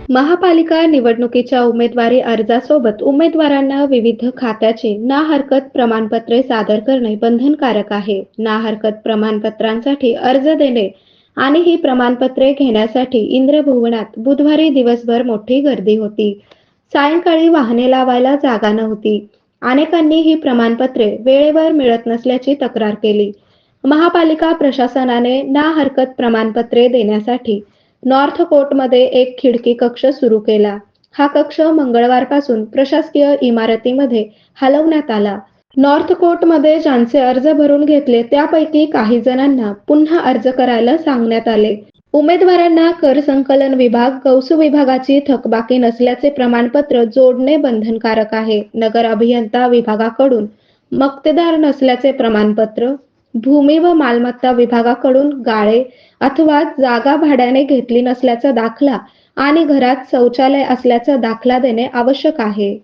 महापालिका निवडणुकीच्या उमेदवारी अर्जासोबत उमेदवारांना विविध खात्याचे ना हरकत प्रमाणपत्रे सादर करणे बंधनकारक आहे. ना हरकत प्रमाणपत्रांसाठी अर्ज देणे आणि ही प्रमाणपत्रे घेण्यासाठी इंद्रभुवनात बुधवारी दिवसभर मोठी गर्दी होती. सायंकाळी वाहने लावायला जागा नव्हती. अनेकांनी ही प्रमाणपत्रे वेळेवर मिळत नसल्याची तक्रार केली. महापालिका प्रशासनाने ना हरकत प्रमाणपत्रे देण्यासाठी नॉर्थ कोर्टमध्ये एक खिडकी कक्ष सुरू केला. हा कक्ष मंगळवारपासून प्रशासकीय इमारतीमध्ये हलवण्यात आला. नॉर्थ कोर्टमध्ये ज्यांचे अर्ज भरून घेतले त्यापैकी काही जणांना पुन्हा अर्ज करायला सांगण्यात आले. उमेदवारांना कर संकलन विभाग, गौसू विभागाची थकबाकी नसल्याचे प्रमाणपत्र जोडणे बंधनकारक आहे. नगर अभियंता विभागाकडून मक्तेदार नसल्याचे प्रमाणपत्र, भूमी व मालमत्ता विभागाकडून गाळे अथवा जागा भाड्याने घेतली नसल्याचा दाखला आणि घरात शौचालय असल्याचा दाखला देणे आवश्यक आहे.